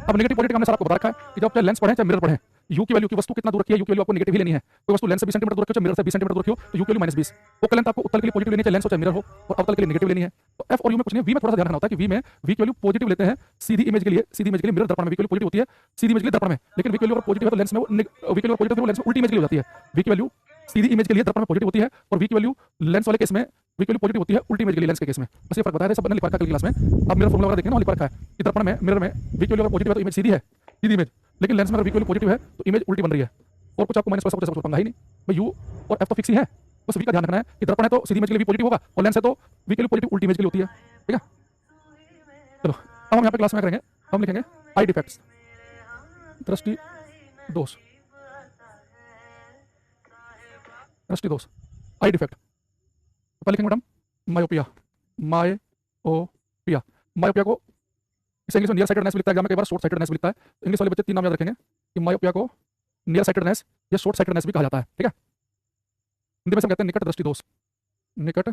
Speaker 1: अब नेगेटिव पॉजिटिव हमने सारा आपको बता रखा है कि जब चाहे लेंस पढ़े चाहे मिरर पढ़े, यू की वैल्यू की वस्तु कितना दूर रखी है, यू की वैल्यू आपको नेगेटिव ही लेनी है। कोई वस्तु लेंस से 20 सेंटीमीटर दूर रखी हो, चाहे मिरर से 20 सेंटीमीटर दूर रखी हो, तो यू की वैल्यू -20। फोकल लेंथ आपको उत्तल के लिए पॉजिटिव लेनी है, चाहे लेंस हो चाहे मिरर हो, और अवतल के लिए नेगेटिव लेनी है। तो एफ और यू में कुछ नहीं, वी में थोड़ा सा ध्यान रखना होता है कि वी में वी की वैल्यू पॉजिटिव लेते हैं सीधी इमेज के लिए, सीधी इमेज के लिए मिरर दर्पण में वी की वैल्यू पॉजिटिव होती है, सीधी इमेज के लिए दर्पण में, लेकिन वी की वैल्यू अगर पॉजिटिव है तो लेंस में वो वी की वैल्यू पॉजिटिव है तो लेंस में उल्टी इमेज के लिए हो जाती है। वी की वैल्यू सीधी इमेज के लिए दर्पण में पॉजिटिव होती है, और वी की वैल्यू लेंस वाले केस में वी की वैल्यू पॉजिटिव होती है उल्टी इमेज के लिए लेंस के केस में। बस ये फर्क बताया था, सब ने लिखा था कल क्लास में। अब मिरर फॉर्मूला वगैरह देखें ना, लिखा है कि दर्पण में मिरर में वी की वैल्यू पॉजिटिव है तो इमेज सीधी है, सीधी इमेज, लेकिन लेंस में अगर वी की वैल्यू पॉजिटिव है तो इमेज उल्टी बन रही है, और कुछ आपको माइनस प्लस कुछ पंगा ही नहीं भाई। यू और एफ तो फिक्स ही है, बस वी का ध्यान रखना है कि दर्पण है तो सीधी इमेज के लिए वी पॉजिटिव होगा, और लेंस है तो वी के लिए पॉजिटिव उल्टी इमेज के लिए होती है। ठीक है, चलो अब हम यहाँ पे क्लास में करेंगे, हम लिखेंगे आई डिफेक्ट्स, दृष्टि दोष, दृष्टि दोष, आई डिफेक्ट। पहले लिखेंगे मैडम मायोपिया, मायोपिया, मायोपिया को इसे इंग्लिश में नियर साइटेडनेस भी लिखता है, एग्जाम में कई बार शॉर्ट साइटेडनेस भी लिखता है, तो इंग्लिश वाले बच्चे 3 नाम याद रखेंगे कि मायोपिया को नियर साइटेडनेस या शॉर्ट साइटेडनेस भी कहा जाता है। ठीक है, हिंदी में सब कहते हैं निकट दृष्टि दोष, निकट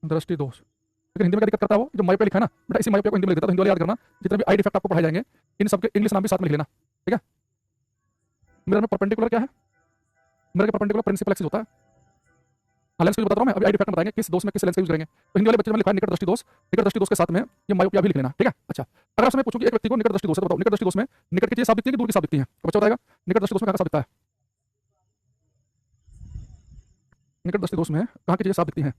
Speaker 1: दृष्टि दोष, लेकिन हिंदी में क्या दिक्कत करता है वो जो मायोपिया लिखा है ना बेटा, इसी मायोपिया को हिंदी में लिख देता, तो हिंदी वाले याद करना, जितने भी आई डिफेक्ट आपको पढ़ाए जाएंगे इन सबके इंग्लिश नाम भी साथ में लिख लेना। ठीक है, मिरर में परपेंडिकुलर क्या है, मिरर के परपेंडिकुलर प्रिंसिपल एक्सिस होता है। लेंस को बता रहा हूं मैं, अभी आई डिफेक्ट में बताएंगे किस दोष में किस लेंस का यूज करेंगे। तो हिंदी वाले बच्चे में लिखा है निकट दृष्टि दोष, निकट दृष्टि दोष के साथ में ये मायोपिया भी लिख लेना। ठीक है, अच्छा अगर आपसे मैं पूछूं कि एक व्यक्ति को निकट दृष्टि दोष है, तो बताओ निकट दृष्टि दोष में निकट की चीजें साफ दिखती है कि दूर की साफ दिखती है? तो बच्चा बताएगा निकट दृष्टि दोष में कहां साफ दिखता है, निकट दृष्टि दोष में कहां की चीजें साफ दिखती हैं?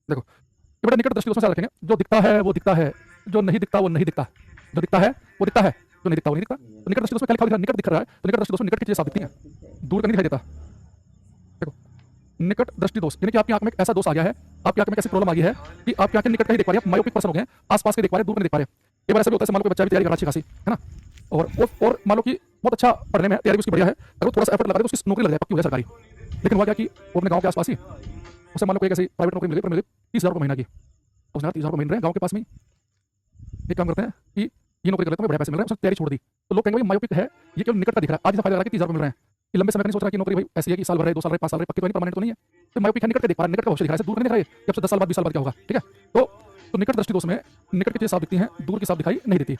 Speaker 1: देखो ये बेटा निकट दृष्टि दोष में याद रखेंगे, जो दिखता है वो दिखता है, जो नहीं दिखता वो नहीं दिखता, जो दिखता है वो दिखता है, जो नहीं दिखता वो नहीं दिखता। तो निकट दृष्टि दोष में क्या लिखा हुआ है, निकट दिख रहा है, तो निकट दृष्टि दोष में निकट की चीजें साफ दिखती हैं, दूर का नहीं दिखाई देता। देखो निकट दृष्टि दोष यानी कि आपकी आंख में ऐसा दोष आ गया है, आपकी आंख में कैसी प्रॉब्लम आ गई है कि आपकी आंखें निकट का ही देख पा रही है, आप मायोपिक पर्सन हो गए हैं, आसपास के देख पा रहे हैं, दूर का देख पा रहे हैं। एक बार ऐसा भी होता है, मान लो कोई बच्चा भी तैयारी कर रहा है अच्छी खासी, है ना, और मान लो कि बहुत अच्छा पढ़ने में तैयारी उसकी बढ़िया है, अगर थोड़ा सा एफर्ट लगा दे तो उसकी नौकरी लग जाए, पक्की हो जाए सरकारी। लेकिन हुआ क्या कि वो अपने गांव के आसपास ही उसे मान लो कोई एक ऐसी प्राइवेट नौकरी मिल गई पर मिल गई 30,000 रुपये महीना की, तो उसने 30,000 रुपये मिल रहे हैं गाँव के पास में ही। एक काम करते हैं कि ये नौकरी कर लेता हूँ, बड़े पैसे मिल रहे हैं, उसने तैयारी छोड़ दी, तो लोग कहेंगे भाई मायोपिक है, ये केवल निकट का दिख रहा है, आज से फायदा रहा है कि 30,000 रुपये मिल रहे हैं, ये लंबे समय का नहीं सोच रहा कि नौकरी भाई ऐसी है कि साल भर रहे, 2 साल रहे, 5 साल रहे, पक्की तो नहीं, परमानेंट तो नहीं है, तो मायोपिक है, निकट का देख पा रहा है, निकट का भविष्य दिख रहा है, दूर का नहीं दिख रहा है कि अब से 10 साल बाद 20 साल बाद क्या होगा, ठीक है। तो निकट दृष्टि दोष में निकट की चीजें साफ दिखती हैं, दूर की साफ दिखाई नहीं देती।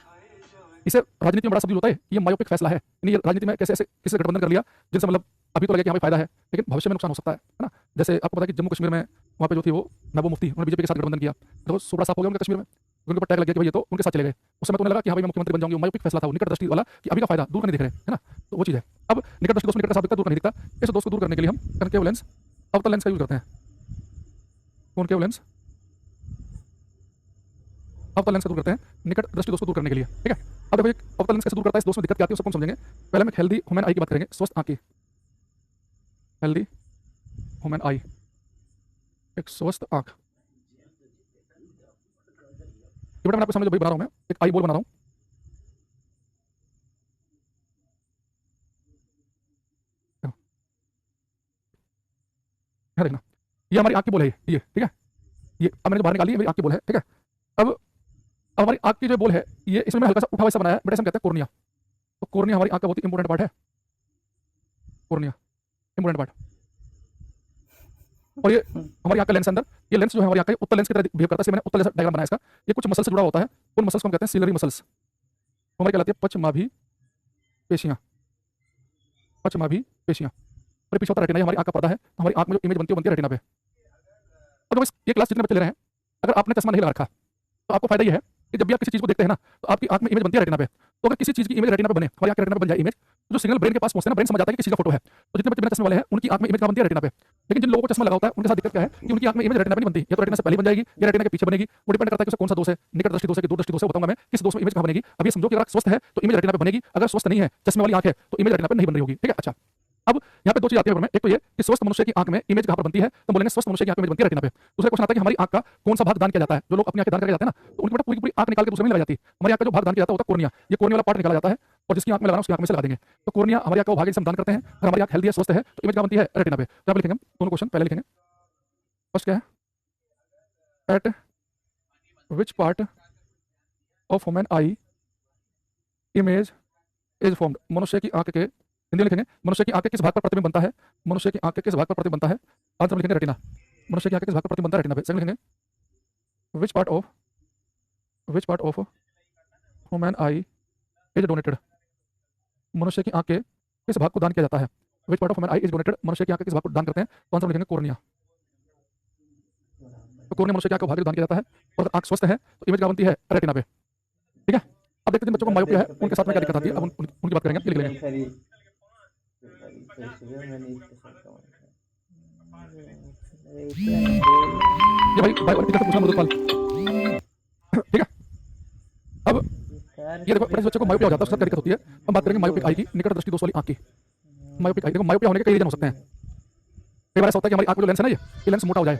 Speaker 1: इसे राजनीति में बड़ा शब्द होता है, ये मायोपिक फैसला है, यानी ये राजनीति में कैसे ऐसे किसी गठबंधन कर लिया जिनसे मतलब अभी तो लगे कि हमें फायदा है लेकिन भविष्य में नुकसान हो सकता है ना। जैसे आपको पता है कि जम्मू कश्मीर में वहाँ पे जो थी वो महबूब मुफ्ती, उन्होंने बीजेपी के साथ गठबंधन किया, तो सुबह साफ हो गया उनके कश्मीर में, उनके ऊपर टैग लग गया कि भाई ये तो उनके साथ चले गए। उस समय तो उन्हें लगा कि हाँ भाई मैं मुख्यमंत्री बन जाऊंगी, मायोपिक फैसला था वो, निकट दृष्टि वाला कि अभी का फायदा दूर का नहीं दिख रहे है ना, तो वो चीज़ है। अब निकट दृष्टि दोष निकट का साफ दिखता, दूर का नहीं दिखता, इस दोष को दूर करने के लिए हम कनकेव लेंस, अवतल लेंस का यूज करते हैं। कॉनकेव लेंस, अवतल लेंस का दूर करते हैं निकट दृष्टि दोष को दूर करने के लिए, ठीक है। अब देखो एक अवतल लेंस कैसे दूर करता है, इस दोष में दिक्कत क्या आती है उसको हम समझेंगे। पहले हम एक हेल्दी ह्यूमन आई की बात करेंगे, स्वस्थ आंख की, हेल्दी ह्यूमन आई, एक स्वस्थ आंख। ये बेटा मैं आपको समझ भाई बना रहा हूँ, मैं एक आई बॉल बना रहा हूँ, देखना ये हमारी आंख की बॉल है, ये ठीक है, ये अब मैंने जो बाहर निकाली है मेरी आंख की बॉल है, ठीक है। अब हमारी आंख की जो बॉल है ये इसमें हल्का सा उठा हुआ हिस्सा बनाया है, बेटा हम कहते हैं कोर्निया। तो कोर्निया हमारी आंख का बहुत ही इंपॉर्टेंट पार्ट है, कोर्निया इंपॉर्टेंट पार्ट। और ये हमारी आंख का लेंस अंदर, ये लेंस जो है हमारी आंख का उत्तल लेंस की तरह बिहेव करता है, मैंने उत्तल जैसा डायग्राम बनाया इसका। ये कुछ मसल से जुड़ा होता है, उन मसल्स को हम कहते हैं सीलरी मसल्स, हमारी कहलाती है पश्चमाभी पेशियां, पश्चमाभी पेशियां। और पीछे होता रेटिना, हमारी आंख का पर्दा है, हमारी आंख में जो इमेज बनती है वो बनती है रेटिना पे। और जब ये क्लास जितने बच्चे ले रहे हैं, अगर आपने चश्मा नहीं लगा रखा तो आपको फायदा ये है कि जब भी आप किसी चीज को देखते हैं ना तो आपकी आंख में इमेज बनती है रेटिना पे। तो अगर किसी चीज की इमेज रेटिना पे बने, हमारी आंख के रेटिना पे बन जाए इमेज, तो जो सिग्नल ब्रेन के पास पहुंचते हैं ना, ब्रेन समझ जाता है कि किसी का फोटो है। तो जितने बच्चे बिना चश्मे वाले हैं उनकी आंख में इमेज कहाँ बनती है, रेटिना पे। लेकिन जिन लोगों को चश्मा लगा होता है उनके साथ दिक्कत क्या है कि उनकी आंख में इमेज रेटिना पे नहीं बनती, या तो रेटिना से पहले बन जाएगी या रेटिना के पीछे बनेगी, वो डिपेंड करता है कि कौन सा दोष है, निकट दृष्टि दोष है कि दूर दृष्टि दोष है, बताऊंगा मैं किस दोष में इमेज कहाँ बनेगी। अब ये समझो कि अगर स्वस्थ है तो इमेज रेटिना पे बनेगी, अगर स्वस्थ नहीं है चश्मे वाली आंख है तो इमेज रेटिना पे नहीं बन रही होगी, ठीक है। अच्छा, अब यहाँ पे दो चीज आती है, एक तो ये कि स्वस्थ मनुष्य की आंख में इमेज कहाँ पर बनती है, तो बोलेंगे स्वस्थ मनुष्य की आंख में इमेज बनती है रेटिना पे। दूसरा क्वेश्चन आता है कि हमारी आंख का कौन सा भाग दान किया जाता है, जो लोग अपनी आंखें दान करके जाते हैं ना तो उनकी बेटा पूरी पूरी आंख निकाल के दूसरे में लगाई जाती है। हमारी आंख का जो भाग दान किया जाता है होता है कोर्निया, ये कोर्निया वाला पार्ट निकाला जाता है और जिसकी आंख में लगाना उसकी आंख में से लगा देंगे। तो कोर्निया हमारी आंख का भाग जिसे हम दान करते हैं, अगर हमारी आंख हेल्दी है स्वस्थ है तो इमेज कहाँ बनती है, रेटिना पे। तो लिखेंगे हम दोनों क्वेश्चन पहले लिखेंगे। फर्स्ट क्या है, eight which part of human I image is formed, मनुष्य की आंख के, हिंदी में लिखेंगे मनुष्य की आंख के किस भाग पर प्रतिबिंब बनता है, मनुष्य की आंख के किस भाग पर प्रतिबिंब बनता है, आंसर में लिखेंगे रेटिना, मनुष्य की आंख के किस भाग पर प्रतिबिंब बनता है, रेटिना पे। सेकंड लिखेंगे which part of human I is donated, मनुष्य की आंख के किस भाग को दान किया जाता है, which part of human I is donated, मनुष्य की आंख के किस भाग को दान करते हैं, तो आंसर में लिखेंगे कोर्निया। तो कोर्निया मनुष्य की आंख का भाग दान किया जाता है और आंख स्वस्थ है तो इमेज क्या बनती है, रेटिना पे, ठीक है। अब देखते हैं बच्चों को मायोपिया है उनके साथ में क्या दिक्कत आती है, अब उनकी बात करेंगे, लिख लेंगे। ये भाई और टीचर से पूछना मधुर सवाल, ठीक है। अब ये देखो बड़े बच्चे को मायोपिया हो जाता है, उसके साथ क्या दिक्कत होती है। हम बात करेंगे मायोपिक आई की, निकट दृष्टि दोष वाली आंख की। मायोपिक आई, देखो मायोपिया होने के कई रीजन हो सकते हैं। कई बार ऐसा होता है कि हमारी आंख में जो लेंस है ना, ये लेंस मोटा हो जाए,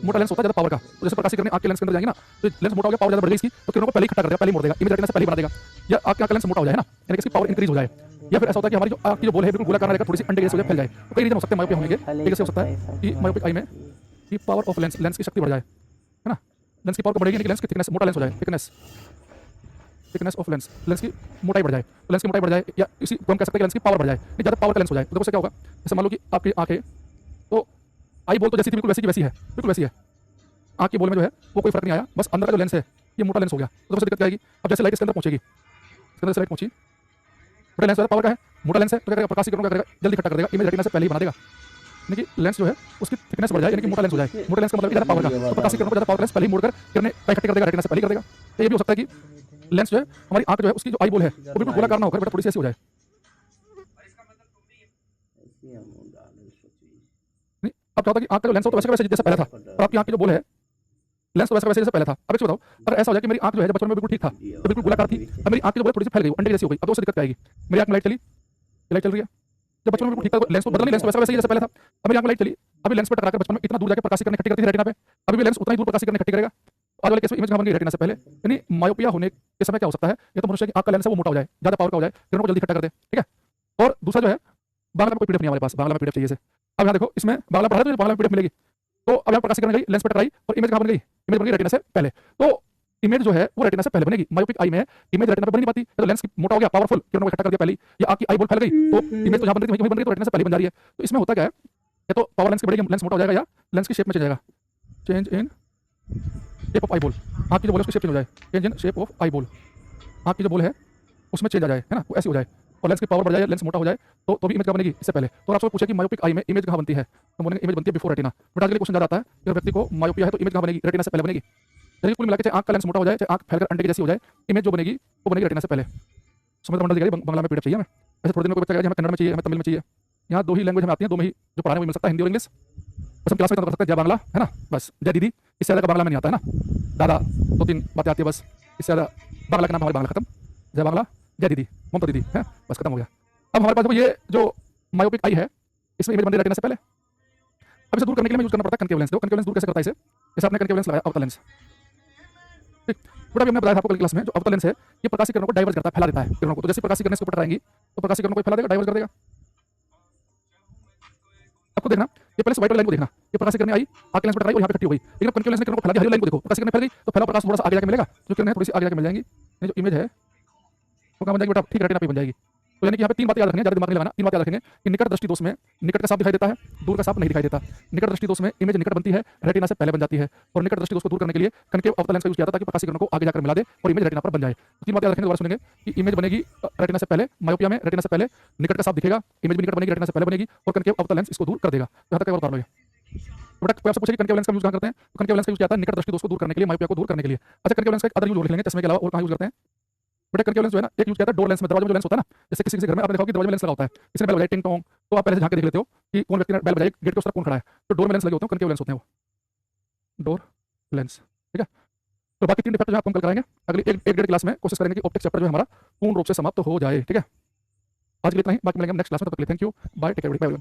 Speaker 1: मोटा लेंस होता है ज्यादा पावर का, तो जैसे प्रकाशित किरणें आंख के लेंस के अंदर जाएंगी ना तो लेंस मोटा हो गया, पावर ज्यादा बढ़ गई इसकी, तो किरणों को पहले ही इकट्ठा कर देगा, पहले ही मोड़ देगा, इमेज रेटिना से पहले ही बना देगा। या आंख का लेंस मोटा हो जाए ना, यानी कि इसकी पावर इंक्रीज हो जाए। या फिर ऐसा होता है कि हमारी जो आंख की जो बॉल है बिल्कुल गोलाकार रहेगा, थोड़ी सी अंडे जैसे हो जाए, फैल जाए। तो कई रीजन हो सकते हैं मायोपिया होने के। एक जैसे हो सकता है कि मायोपिक आई में कि पावर ऑफ लेंस, लेंस की शक्ति बढ़ जाए, है ना, लेंस की पावर बढ़ेगी, यानी कि लेंस की थिकनेस, मोटा लेंस हो जाए, थिकनेस ऑफ लेंस, लेंस की मोटाई बढ़ जाए, तो लेंस की मोटाई बढ़ जाए, या इसी को हम कह सकते हैं कि लेंस की पावर बढ़ जाए, ज़्यादा पावर का लेंस हो जाए। तो देखो उससे क्या होगा, जैसे मान लो कि आपकी आंखें, तो आई बॉल तो जैसी थी बिल्कुल वैसी की वैसी है, बिल्कुल वैसी है। आंख की बॉल में जो है वो कोई फर्क नहीं आया, बस अंदर का जो लेंस है ये मोटा लेंस हो गया। तो उससे दिक्कत क्या आएगी, अब जैसे लाइट इसके अंदर पहुंचेगी, इसके अंदर से लाइट पहुंची, बड़ा लेंस पावर का है, मोटा लेंस है, तो क्या करेगा, प्रकाशीकरण क्या करेगा, जल्दी इकट्ठा कर देगा, इमेज रेटिना से पहले ही बना देगा। यानी कि लेंस जो है उसकी थिकनेस बढ़ जाए, यानी कि मोटा लेंस हो जाए। मोटा लेंस का मतलब ज्यादा पावर का, तो प्रकाशीकरण को ज्यादा पावर लेंस पहले ही मोड़कर किरणें इकट्ठी कर देगा, रेटिना से पहले कर देगा। तो ये भी हो सकता है कि लेंस जो है हमारी आंख जो है उसकी जो आई बॉल है वो बिल्कुल गोलाकार ना होकर बेटा थोड़ी सी ऐसी हो जाए। नहीं, अब क्या होता है कि आंख का जो लेंस हो तो वैसे का वैसे जैसा पहले था, और आपकी आंख की जो बॉल है लेंस तो वैसा वैसे जैसे पहले था। अब एक बताओ, अगर ऐसा हो जाए कि मेरी आंख जो है जब बचपन में बिल्कुल ठीक था, तो बिल्कुल गोलाकार थी, अब मेरी आंख की जो बॉल थोड़ी सी फैल गई, अंडे जैसी हो गई, अब उससे दिक्कत क्या आएगी, मेरी आंख में लाइट चली, लाइट चल रही है, जब बचपन में बिल्कुल ठीक था लेंस तो बदला नहीं, लेंस तो वैसा वैसे ही जैसे पहले था, अब मेरी आंख में लाइट चली, अभी लेंस पर टकराकर बचपन में इतना दूर जाकर प्रकाशीकरण इकट्ठी करती थी रेटिना पे, अभी भी लेंस उतना ही दूर प्रकाशीकरण इकट्ठी करेगा। आज वाले केस में इमेज कहाँ बन गई, रेटिना से पहले। यानी मायोपिया होने के समय क्या हो सकता है, या तो मनुष्य की आंख का लेंस है वो मोटा हो जाए, ज्यादा पावर का हो जाए, किरणों को जल्दी इकट्ठा कर दे, ठीक है। और दूसरा जो है, बांग्ला में कोई पीडीएफ नहीं हमारे पास, बांग्ला में पीडीएफ चाहिए से। अब यहाँ देखो इसमें बांग्ला पढ़ा है तो बांग्ला में पीडीएफ मिलेगी, तो अब यहाँ प्रकाशीकरण गई, लेंस पे टकराई और इमेज कहाँ बन गई? इमेज बन गई रेटिना से पहले। तो इमेज जो है वो रेटिना से पहले बनेगी। मायोपिक आई में इमेज रेटिना पे बन नहीं पाती, या तो लेंस मोटा हो गया, पावरफुल, किरणों को इकट्ठा कर दिया पहले, या आपकी आई बॉल फैल गई, तो इमेज तो जहाँ बन रही थी वहीं बन रही, तो रेटिना से पहले बन जा रही है। तो इसमें होता क्या है, या तो पावर लेंस की बढ़ेगी, लेंस मोटा हो जाएगा, या लेंस की शेप में चेंज जाएगा, change in shape of eye ball, आँख की जो बॉल है उसकी शेप चेंज हो जाए, change in shape of eye ball, आँख की जो बॉल है उसमें चेंज आ जाए, है ना, वो ऐसी हो जाए, और लेंस की पावर बढ़ जाए, लेंस मोटा हो जाए, तो भी इमेज कहाँ बनेगी? इससे पहले। तो आपसे पूछे कि मायोपिक आई में इमेज कहाँ बनती है, तो बोलेंगे इमेज बनती है बिफोर रेटिना। बट आगे क्वेश्चन आता है कि व्यक्ति को मायोपिया है तो इमेज कहाँ बनेगी? रेटिना से पहले बनेगी। चलिए कुल मिला के चाहे आँख का लेंस मोटा हो जाए, चाहे आँख फैलकर अंडे की जैसी हो जाए, इमेज जो बनेगी वो बनेगी रेटिना से पहले। समझ मंडल दिखाई बंगला में पीडीएफ चाहिए हमें, ऐसे थोड़े दिन में कोई बच्चा कहेगा हमें कन्नड़ में चाहिए, हमें तमिल में चाहिए, यहाँ 2 ही लैंग्वेज हमें आती है, 2 में ही जो पढ़ाने में मिल सकता है, हिंदी और इंग्लिश। बस हम क्लास में कर सकते हैं जय बांग्ला, है ना, बस जय दीदी, इससे ज़्यादा का बांग्ला में नहीं आता है ना, दादा 2-3 बातें आती है बस, इससे ज़्यादा बांग्ला का नाम हमारे बांग्ला खत्म, जय बांग्ला, जय दीदी, ममता दीदी, है बस खत्म हो गया। अब हमारे पास देखो ये जो मायोपिक आई है इसमें इमेज बन रही है रेटिना से पहले। अब इसे दूर करने के लिए यूज करना पड़ता है कनकेव लेंस। देखो कनकेव लेंस दूर कैसे करता है इसे, जैसे आपने कनकेव लेंस लगाया, अवतल लेंस, ठीक, बड़ा भी हमने बताया आपको कल क्लास में, जो अवतल लेंस है ये प्रकाशीय किरणों को डाइवर्ट करता है, फैला देता है किरणों को। तो जैसे प्रकाशीय किरण इसके ऊपर टकराएंगी तो प्रकाशीय किरणों को फैला देगा, डाइवर्ट कर देगा। आपको देखना, ये पहले व्हाइट वाली लाइन को देखना, ये प्रकाशीय किरण आई, आगे लेंस पर टकराई और यहाँ पे इकट्ठी हो गई, लेकिन कनकेव लेंस ने किरणों को फैला दिया, हरी लाइन को देखो, प्रकाशीय किरण फैल गई तो फैला प्रकाश थोड़ा सा आगे जाके मिलेगा, जो किरण है थोड़ी सी आगे जाके मिल जाएंगी, ये जो इमेज है वो कहाँ बन जाएगी बेटा? ठीक रेटिना पे बन जाएगी। तो यानी कि यहाँ पे 3 बातें याद रखनी है, ज़्यादा दिमाग नहीं लगाना। 3 बातें याद रखेंगे कि निकट दृष्टि दोष में निकट का साफ दिखाई देता है, दूर का साफ नहीं दिखाई देता। निकट दृष्टि दोष में इमेज निकट बनती है, रेटिना से पहले बन जाती है, और निकट दृष्टि दोष को दूर करने के लिए कनकेव अवतल लेंस का यूज किया जाता है ताकि प्रकाशीय किरणों को आगे जाकर मिला दे और इमेज रेटिना पर बन जाए। 3 बातें याद रखेंगे, दोबारा सुनेंगे कि इमेज बनेगी रेटिना से पहले, मायोपिया में रेटिना से पहले निकट का साफ दिखेगा, इमेज भी निकट बनेगी, रेटिना से पहले बनेगी, और कनकेव अवतल लेंस इसको दूर कर देगा। तो यहाँ तक और उतार लो। बेटा कोई आपसे पूछे कि कनकेव लेंस का यूज कहाँ करते हैं, तो कनकेव लेंस का यूज किया जाता है निकट दृष्टि दोष को दूर करने के लिए, मायोपिया को दूर करने के लिए। अच्छा कनकेव लेंस का एक अदर यूज लिख लेंगे चश्मे के अलावा, और कहाँ यूज करते हैं बेटा? कनकेव लेंस जो है ना, एक यूज किया जाता है डोर लेंस में, दरवाजे में जो लेंस होता है ना, जैसे किसी किसी घर में आपने देखा होगा कि दरवाजे में लेंस लगा होता है, किसी ने बेल बजाई टिंग टोंग, तो आप पहले से झांक के देख लेते हो कि कौन व्यक्ति ने बेल बजाई, गेट के उस तरफ कौन खड़ा है, तो डोर में लेंस लगे होते हैं, कनकेव लेंस होते हैं वो, डोर लेंस, ठीक है। तो बाकी 3 डिफेक्ट जो आप कम कल कराएंगे, अगली एक 1.5 क्लास में कोशिश करेंगे कि ऑप्टिक्स चैप्टर जो है हमारा पूर्ण रूप से समाप्त हो जाए, ठीक है। आज के लिए इतना ही, बाकी मिलेंगे नेक्स्ट क्लास में, तब तक के लिए thank you, bye, take care, bye.